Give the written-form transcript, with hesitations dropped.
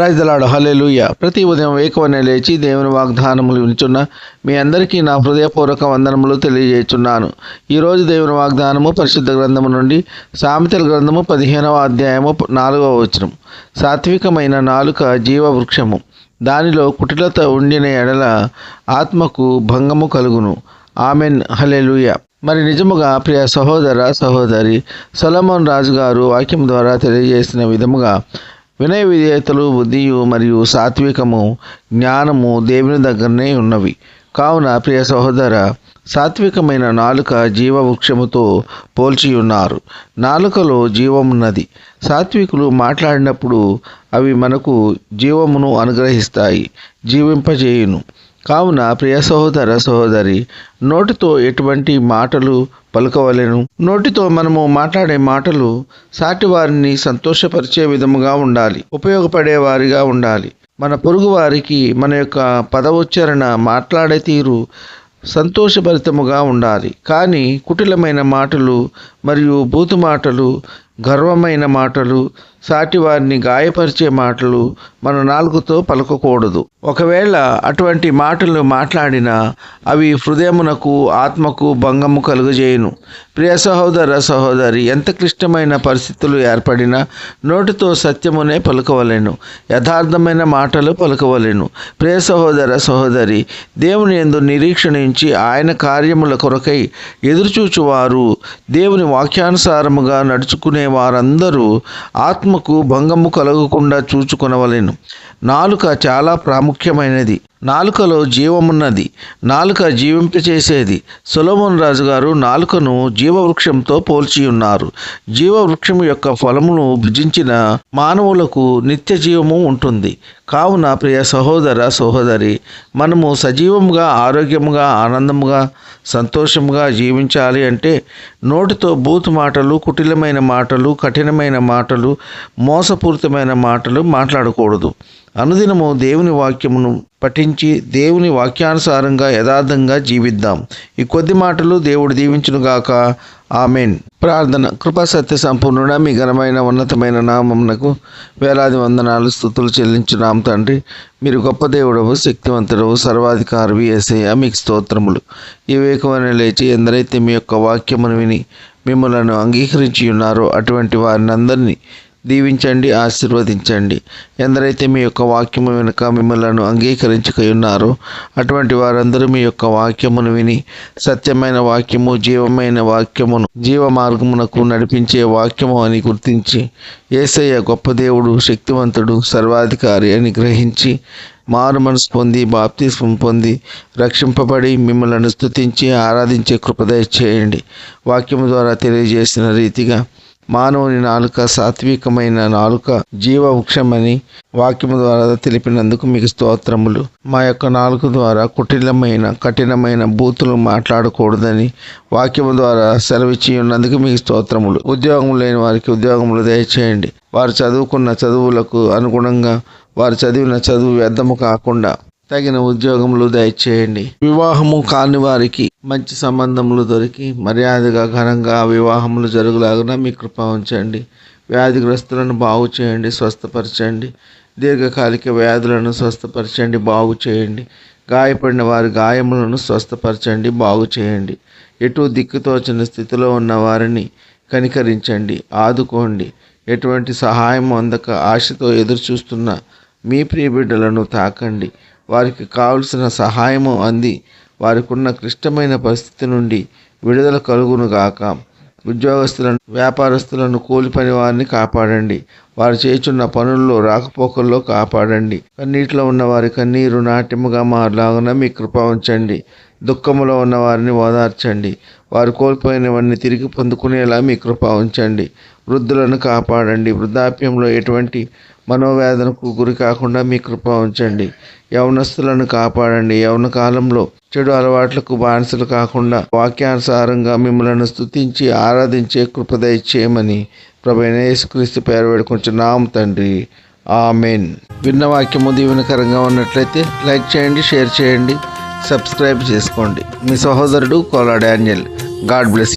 Praise the lord, హల్లెలూయా. ప్రతి ఉదయం వేకువనే లేచి దేవుని వాగ్దానములు వినుచున్న మీ అందరికీ నా హృదయపూర్వక వందనములు తెలియజేస్తున్నాను. ఈరోజు దేవుని వాగ్దానము పరిశుద్ధ గ్రంథము నుండి సామెతల గ్రంథము 15వ అధ్యాయము 4వ వచనం. సాత్వికమైన నాలుక జీవవృక్షము, దానిలో కుటిలత ఉండిన ఎడల ఆత్మకు భంగము కలుగును. ఆమెన్, హల్లెలూయా. మరి నిజముగా ప్రియ సహోదర సహోదరి, సొలొమోను రాజు గారు వాక్యం ద్వారా తెలియజేసిన విధముగా వినయ విధేయతలు, బుద్ధియు మరియు సాత్వికము, జ్ఞానము దేవుని దగ్గరనే ఉన్నవి. కావున ప్రియ సహోదర, సాత్వికమైన నాలుక జీవవృక్షముతో పోల్చి ఉన్నారు. నాలుకలో జీవమున్నది. సాత్వికులు మాట్లాడినప్పుడు అవి మనకు జీవమును అనుగ్రహిస్తాయి, జీవింపజేయును. కావున ప్రియ సహోదర సహోదరి, నోటితో ఎటువంటి మాటలు పలుకవలెను? నోటితో మనము మాట్లాడే మాటలు సాటివారిని సంతోషపరిచే విధముగా ఉండాలి, ఉపయోగపడేవారిగా ఉండాలి. మన పొరుగు వారికి మన యొక్క పదోచ్చారణ, మాట్లాడే తీరు సంతోషభరితముగా ఉండాలి. కానీ కుటిలమైన మాటలు మరియు బూతు మాటలు, గర్వమైన మాటలు, సాటివారిని గాయపరిచే మాటలు మన నాలుకతో పలకకూడదు. ఒకవేళ అటువంటి మాటలు మాట్లాడినా అవి హృదయమునకు, ఆత్మకు భంగము కలుగజేయును. ప్రియ సహోదర సహోదరి, ఎంత క్లిష్టమైన పరిస్థితులు ఏర్పడినా నోటితో సత్యమునే పలుకవలెను, యథార్థమైన మాటలు పలుకవలెను. ప్రియ సహోదర సహోదరి, దేవుని యందు నిరీక్షణ ఉంచి ఆయన కార్యముల కొరకై ఎదురుచూచువారు, దేవుని వాక్యానుసారముగా నడుచుకునే వారందరూ ఆత్మకు భంగము కలగకుండా చూచుకొనవలెను. నాలుక చాలా ప్రాముఖ్యమైనది. నాలుకలో జీవమున్నది. నాలుక జీవింపచేసేది. సొలొమోను రాజు గారు నాలుకను జీవవృక్షంతో పోల్చి ఉన్నారు. జీవవృక్షము యొక్క ఫలమును భుజించిన మానవులకు నిత్య జీవము ఉంటుంది. కావున ప్రియ సహోదర సహోదరి, మనము సజీవముగా, ఆరోగ్యముగా, ఆనందముగా, సంతోషముగా జీవించాలి అంటే నోటితో బూతు మాటలు, కుటిలమైన మాటలు, కఠినమైన మాటలు, మోసపూరితమైన మాటలు మాట్లాడకూడదు. అనుదినము దేవుని వాక్యమును పఠించి దేవుని వాక్యానుసారంగా యథార్థంగా జీవిద్దాం. ఈ కొద్ది మాటలు దేవుడు దీవించునుగాక. ఆమెన్. ప్రార్థన. కృపా సత్య సంపూర్ణుడా, మీ ఘనమైన ఉన్నతమైన నామమునకు వేలాది వందనాలు, స్తుతులు చెల్లించున్నాం తండ్రి. మీరు గొప్ప దేవుడవు, శక్తివంతుడవు, సర్వాధికారివి యేసయ్యా, మీకు స్తోత్రములు. ఈ వేకువనే లేచి ఎందరైతే మీ యొక్క వాక్యమును విని మిమ్మలను అంగీకరించి ఉన్నారో అటువంటి వారిని అందరినీ దీవించండి, ఆశీర్వదించండి. ఎందరైతే మీ యొక్క వాక్యము వెనుక మిమ్మల్ని అంగీకరించుకొని ఉన్నారో అటువంటి వారందరూ మీ యొక్క వాక్యమును విని సత్యమైన వాక్యము, జీవమైన వాక్యమును, జీవ మార్గమునకు నడిపించే వాక్యము అని గుర్తించి యేసయ్య గొప్ప దేవుడు, శక్తివంతుడు, సర్వాధికారి అని గ్రహించి మారు మనసు పొంది, బాప్తిస్మం పొంది, రక్షింపబడి మిమ్మల్ని స్తుతించి ఆరాధించే కృప దయచేయండి. వాక్యము ద్వారా తెలియజేసిన రీతిగా మానవుని నాలుక సాత్వికమైన నాలుక జీవవృక్షమని వాక్యము ద్వారా తెలిపినందుకు మీకు స్తోత్రములు. మా యొక్క నాలుక ద్వారా కుటిలమైన, కఠినమైన బూతులు మాట్లాడకూడదని వాక్యము ద్వారా సెలవిచ్చి ఉన్నందుకు మీకు స్తోత్రములు. ఉద్యోగం లేని వారికి ఉద్యోగములు దయచేయండి. వారు చదువుకున్న చదువులకు అనుగుణంగా వారు చదివిన చదువు వ్యర్థము కాకుండా తగిన ఉద్యోగములు దయచేయండి. వివాహము కాని వారికి మంచి సంబంధములు దొరికి మర్యాదగా, ఘనంగా వివాహములు జరుగులాగున మీ కృప ఉంచండి. వ్యాధిగ్రస్తులను బాగు చేయండి, స్వస్థపరచండి. దీర్ఘకాలిక వ్యాధులను స్వస్థపరచండి, బాగు చేయండి. గాయపడిన వారి గాయములను స్వస్థపరచండి, బాగు చేయండి. ఎటు దిక్కుతోచని స్థితిలో ఉన్న వారిని కనికరించండి, ఆదుకోండి. ఎటువంటి సహాయం అందక ఆశతో ఎదురు చూస్తున్న మీ ప్రియ బిడ్డలను తాకండి. వారికి కావలసిన సహాయము అంది వారికి ఉన్న క్లిష్టమైన పరిస్థితి నుండి విడుదల కలుగునుగాక. ఉద్యోగస్తులను, వ్యాపారస్తులను, కూలి పని వారిని కాపాడండి. వారు చేయుచున్న పనుల్లో, రాకపోకల్లో కాపాడండి. కన్నీటిలో ఉన్న వారి కన్నీరు నాట్యముగా మారలాగున మీ కృప ఉంచండి. దుఃఖములో ఉన్న వారిని ఓదార్చండి. వారు కోల్పోయినవన్నీ తిరిగి పొందుకునేలా మీ కృప ఉంచండి. వృద్ధులను కాపాడండి. వృద్ధాప్యంలో ఎటువంటి మనోవేదనకు గురి కాకుండా మీ కృప ఉంచండి. యవనస్తులను కాపాడండి. యవన కాలంలో చెడు అలవాట్లకు బానిసలు కాకుండా వాక్యానుసారంగా మిమ్మల్ని స్తుతించి ఆరాధించే కృప దయచేయమని ప్రభువైన యేసుక్రీస్తు పేరు వేడుకొంచున్నాం తండ్రి. ఆమెన్. విన్న వాక్యము దీవెనకరంగా ఉన్నట్లయితే లైక్ చేయండి, షేర్ చేయండి, సబ్స్క్రైబ్ చేసుకోండి. మీ సహోదరుడు కోలా డానియల్. God bless.